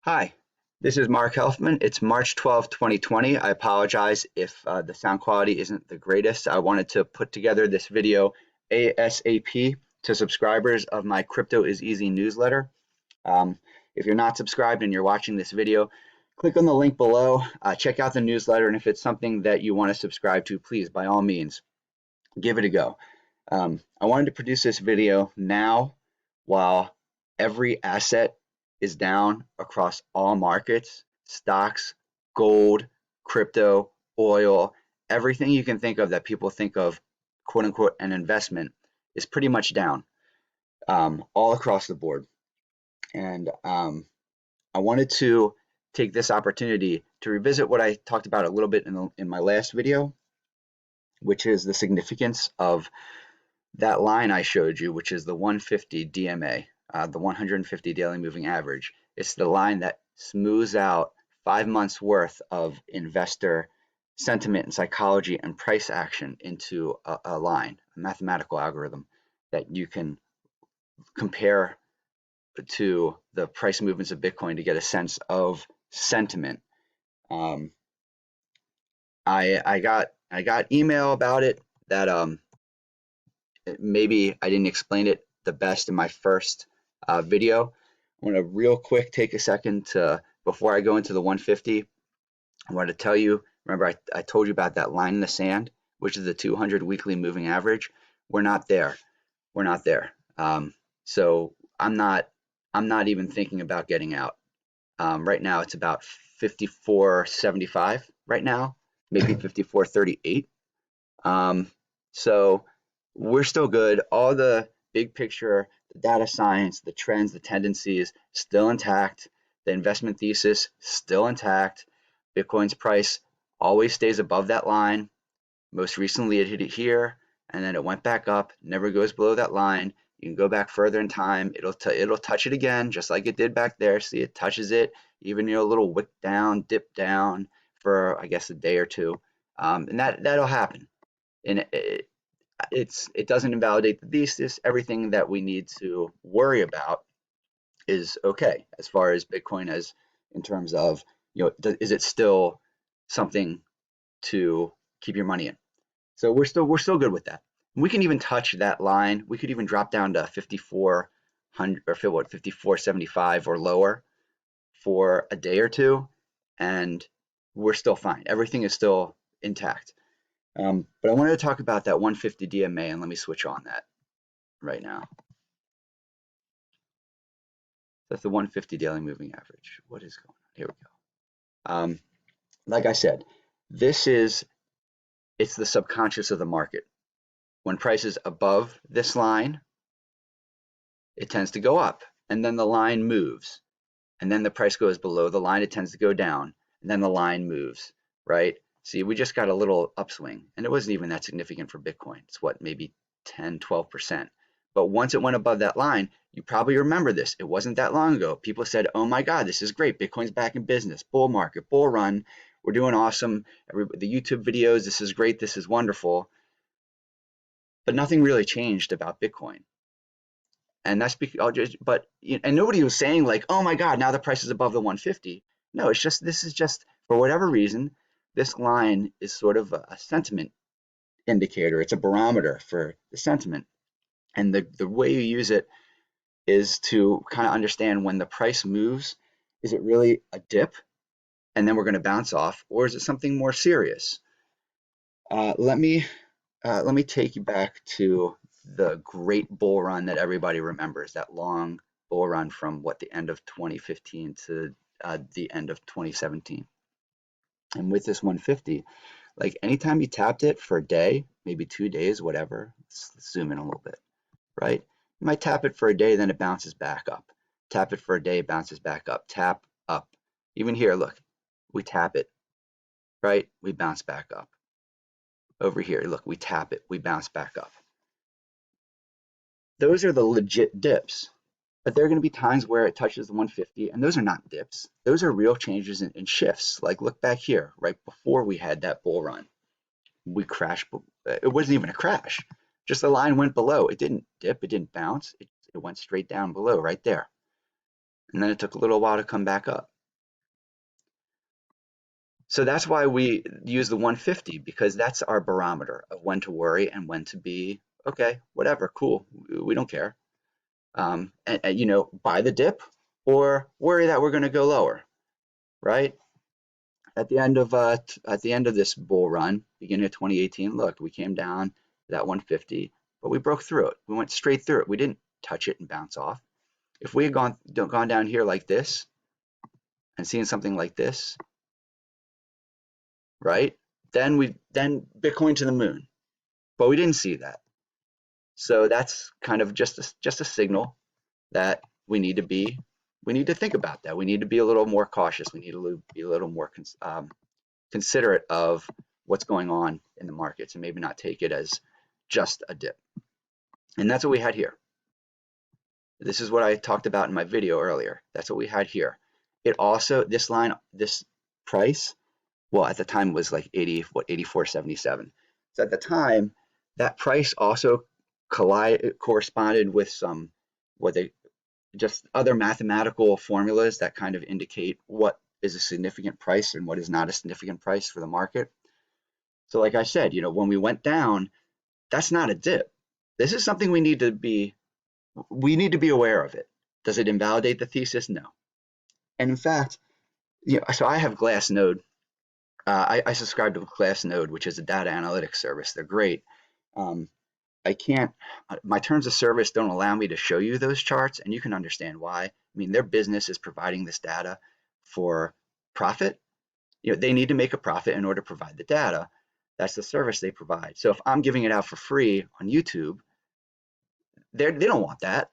Hi, this is Mark Helfman. It's March 12th, 2020. I apologize if the sound quality isn't the greatest. I wanted to put together this video ASAP to subscribers of my Crypto is Easy newsletter. If you're not subscribed and you're watching this video, click on the link below, check out the newsletter, and if it's something that you want to subscribe to, please, by all means, give it a go. I wanted to produce this video now while every asset is down across all markets, stocks, gold, crypto, oil, everything you can think of that people think of, quote unquote, an investment is pretty much down all across the board. And I wanted to take this opportunity to revisit what I talked about a little bit in my last video, which is the significance of that line I showed you, which is the 150 DMA, the 150 daily moving average. It's the line that smooths out 5 months worth of investor sentiment and psychology and price action into a line, a mathematical algorithm that you can compare to the price movements of Bitcoin to get a sense of sentiment. I got email about it that maybe I didn't explain it the best in my first video. I want to real quick take a second to, before I go into the 150, I want to tell you, remember I told you about that line in the sand, which is the 200 weekly moving average. We're not there. We're not there. So I'm not even thinking about getting out. Right now it's about 54.75 right now, maybe 54.38. So we're still good. All the big picture, the data science, the trends, the tendencies, still intact. The investment thesis, still intact. Bitcoin's price always stays above that line. Most recently, it hit it here, and then it went back up, never goes below that line. You can go back further in time. It'll touch it again, just like it did back there. See, it touches it, even a little wick down, dip down for, I guess, a day or two. And that'll happen. And it doesn't invalidate the thesis. Everything that we need to worry about is okay as far as Bitcoin, as in terms of, is it still something to keep your money in? So we're still good with that. We can even touch that line. We could even drop down to 5400 or 54.75 or lower for a day or two, and we're still fine. Everything is still intact. But I wanted to talk about that 150 DMA, and let me switch on that right now. That's the 150 daily moving average. What is going on? Here we go. Like I said, it's the subconscious of the market. When price is above this line, it tends to go up, and then the line moves, and then the price goes below the line, it tends to go down, and then the line moves, right? See, we just got a little upswing, and it wasn't even that significant for Bitcoin. It's what, maybe 10, 12%. But once it went above that line, you probably remember this. It wasn't that long ago. People said, oh my God, this is great. Bitcoin's back in business. Bull market, bull run. We're doing awesome. The YouTube videos, this is great. This is wonderful. But nothing really changed about Bitcoin. And that's because, and nobody was saying like, oh my God, now the price is above the 150. No, this is just, for whatever reason, this line is sort of a sentiment indicator. It's a barometer for the sentiment. And the way you use it is to kind of understand when the price moves, is it really a dip and then we're going to bounce off, or is it something more serious? Let me take you back to the great bull run that everybody remembers, that long bull run from the end of 2015 to the end of 2017. And with this 150, like anytime you tapped it for a day, maybe 2 days, whatever, let's zoom in a little bit, right? You might tap it for a day, then it bounces back up. Tap it for a day, it bounces back up. Tap up. Even here, look, we tap it, right? We bounce back up. Over here, look, we tap it, we bounce back up. Those are the legit dips, but there are going to be times where it touches the 150, and those are not dips. Those are real changes in shifts. Like look back here, right before we had that bull run. We crashed, it wasn't even a crash. Just the line went below. It didn't dip, it didn't bounce. It went straight down below right there. And then it took a little while to come back up. So that's why we use the 150, because that's our barometer of when to worry and when to be, okay, whatever, cool, we don't care. And, buy the dip or worry that we're going to go lower, right? At the end of this bull run, beginning of 2018, look, we came down to that 150, but we broke through it. We went straight through it. We didn't touch it and bounce off. If we had gone down here like this and seen something like this, right? Then Bitcoin to the moon. But we didn't see that. So that's kind of just a signal that we need to think about that. We need to be a little more cautious. We need to be a little more considerate of what's going on in the markets and maybe not take it as just a dip. And that's what we had here. This is what I talked about in my video earlier. That's what we had here. It also, this price, well, at the time was like 84.77. So at the time, that price also corresponded with some just other mathematical formulas that kind of indicate what is a significant price and what is not a significant price for the market. So like I said, when we went down, that's not a dip. This is something we need to be aware of it. Does it invalidate the thesis? No. And in fact, so I have Glassnode. I subscribe to Glassnode, which is a data analytics service. They're great. My terms of service don't allow me to show you those charts, and you can understand why. I mean, their business is providing this data for profit. They need to make a profit in order to provide the data. That's the service they provide. So if I'm giving it out for free on YouTube, they don't want that.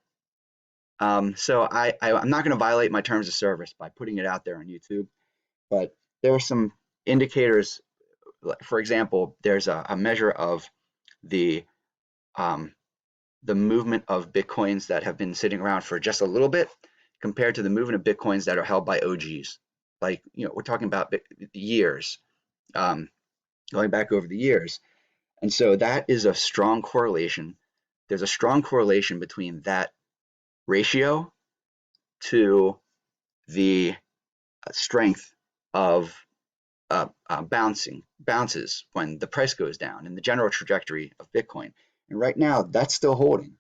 So I'm not going to violate my terms of service by putting it out there on YouTube. But there are some indicators. For example, there's a measure of the movement of Bitcoins that have been sitting around for just a little bit compared to the movement of Bitcoins that are held by OGs. Like, we're talking about years, going back over the years. And so that is a strong correlation. There's a strong correlation between that ratio to the strength of bounces when the price goes down and the general trajectory of Bitcoin. And right now, that's still holding.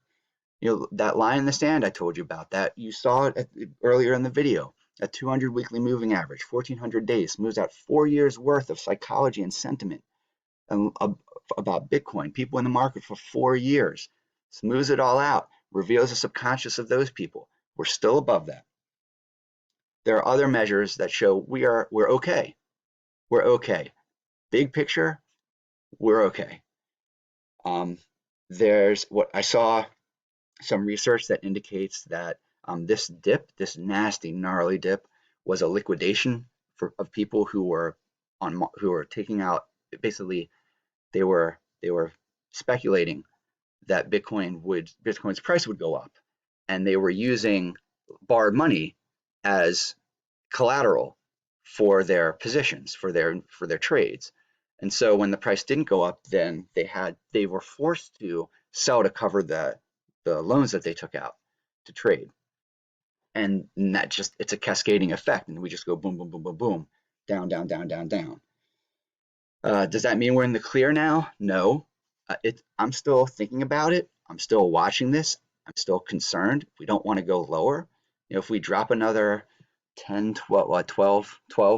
That line in the sand I told you about, that you saw it earlier in the video, a 200 weekly moving average, 1,400 days, moves out 4 years worth of psychology and sentiment about Bitcoin. People in the market for 4 years, smooths it all out, reveals the subconscious of those people. We're still above that. There are other measures that show we're okay. We're okay. Big picture, we're okay. There's what I saw some research that indicates that this dip, this nasty, gnarly dip, was a liquidation of people who were taking out. Basically, they were speculating that Bitcoin's price would go up, and they were using borrowed money as collateral for their positions, for their trades. And so when the price didn't go up, then they were forced to sell to cover the loans that they took out to trade. And that it's a cascading effect, and we just go boom, boom, boom, boom, boom, down, down, down, down, down. Does that mean we're in the clear now? No. I'm still thinking about it. I'm still watching this. I'm still concerned. We don't want to go lower. If we drop another 10, 12,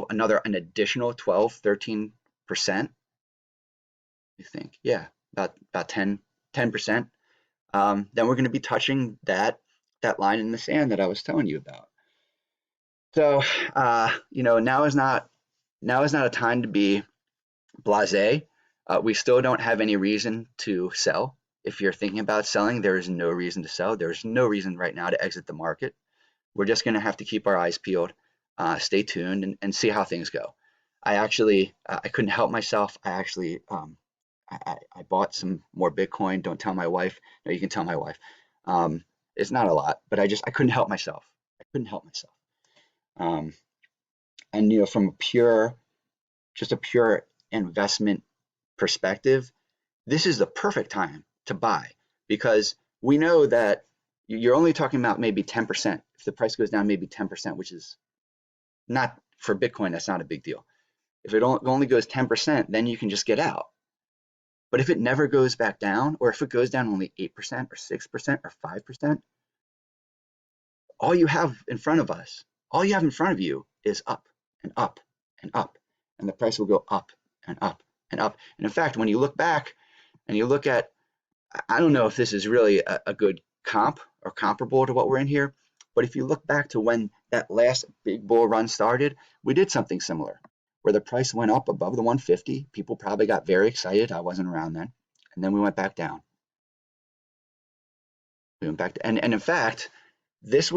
an additional 12, 13%, you think, yeah, about 10%, then we're going to be touching that line in the sand that I was telling you about. So, now is not a time to be blasé. We still don't have any reason to sell. If you're thinking about selling, there is no reason to sell. There's no reason right now to exit the market. We're just going to have to keep our eyes peeled, stay tuned, and see how things go. I couldn't help myself. I bought some more Bitcoin. Don't tell my wife. No, you can tell my wife. It's not a lot, but I couldn't help myself. And from a pure investment perspective, this is the perfect time to buy, because we know that you're only talking about maybe 10%. If the price goes down maybe 10%, which is not, for Bitcoin, that's not a big deal. If it only goes 10%, then you can just get out. But if it never goes back down, or if it goes down only 8% or 6% or 5%, all you have in front of us, all you have in front of you is up and up and up. And the price will go up and up and up. And in fact, when you look back and you look at, I don't know if this is really a good comp or comparable to what we're in here, but if you look back to when that last big bull run started, we did something similar where the price went up above the 150. People probably got very excited. I wasn't around then. And then we went back down. We went back to, and in fact, this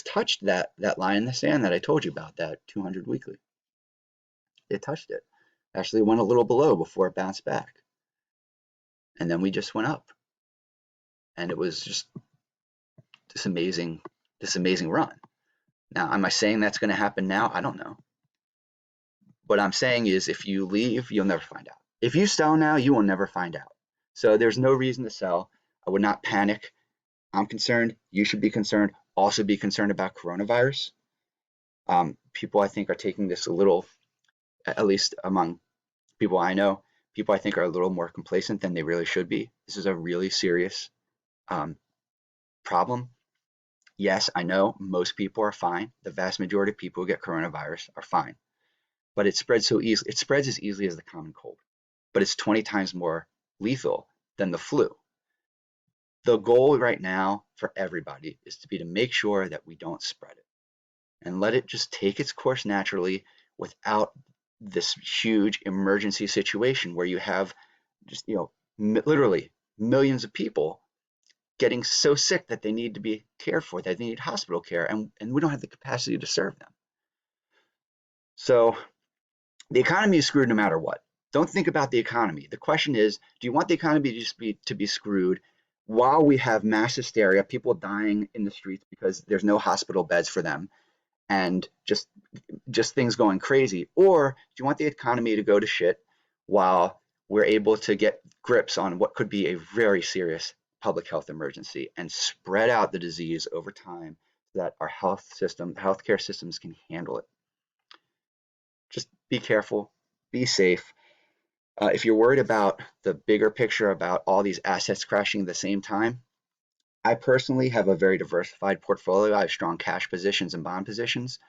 touched that line in the sand that I told you about, that 200 weekly. It touched it. Actually went a little below before it bounced back. And then we just went up. And it was just this amazing run. Now, am I saying that's going to happen now? I don't know. What I'm saying is if you leave, you'll never find out. If you sell now, you will never find out. So there's no reason to sell. I would not panic. I'm concerned. You should be concerned. Also be concerned about coronavirus. People I think are taking this a little, at least among people I know, people I think are a little more complacent than they really should be. This is a really serious problem. Yes, I know most people are fine. The vast majority of people who get coronavirus are fine. But it spreads so easily. It spreads as easily as the common cold, but it's 20 times more lethal than the flu. The goal right now for everybody is to make sure that we don't spread it and let it just take its course naturally without this huge emergency situation where you have just, literally millions of people getting so sick that they need to be cared for, that they need hospital care, and we don't have the capacity to serve them. So the economy is screwed no matter what. Don't think about the economy. The question is, do you want the economy to be screwed while we have mass hysteria, people dying in the streets because there's no hospital beds for them, and just things going crazy? Or do you want the economy to go to shit while we're able to get grips on what could be a very serious public health emergency and spread out the disease over time so that our healthcare systems can handle it? Just be careful, be safe. If you're worried about the bigger picture about all these assets crashing at the same time, I personally have a very diversified portfolio. I have strong cash positions and bond positions.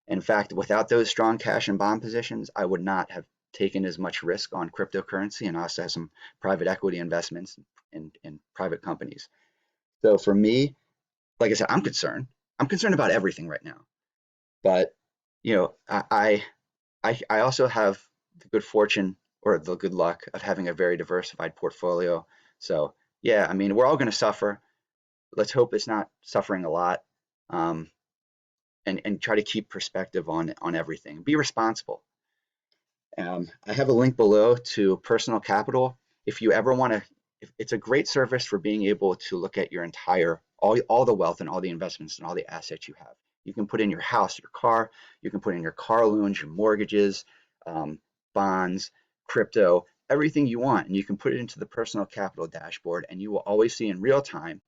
In fact, without those strong cash and bond positions, I would not have taken as much risk on cryptocurrency, and I also have some private equity investments in private companies. So for me, like I said, I'm concerned. I'm concerned about everything right now. But, I also have the good fortune or the good luck of having a very diversified portfolio. So yeah, I mean, we're all going to suffer. Let's hope it's not suffering a lot, and try to keep perspective on everything. Be responsible. I have a link below to Personal Capital. If you ever want to, it's a great service for being able to look at your entire, all the wealth and all the investments and all the assets you have. You can put in your house, your car, you can put in your car loans, your mortgages, bonds, crypto, everything you want, and you can put it into the Personal Capital dashboard, and you will always see in real time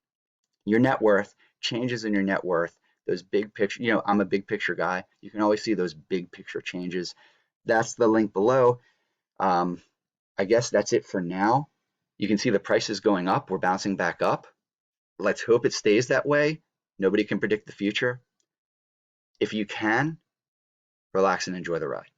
your net worth, changes in your net worth, those big picture, I'm a big picture guy. You can always see those big picture changes. That's the link below. I guess that's it for now. You can see the prices going up. We're bouncing back up. Let's hope it stays that way. Nobody can predict the future. If you can, relax and enjoy the ride.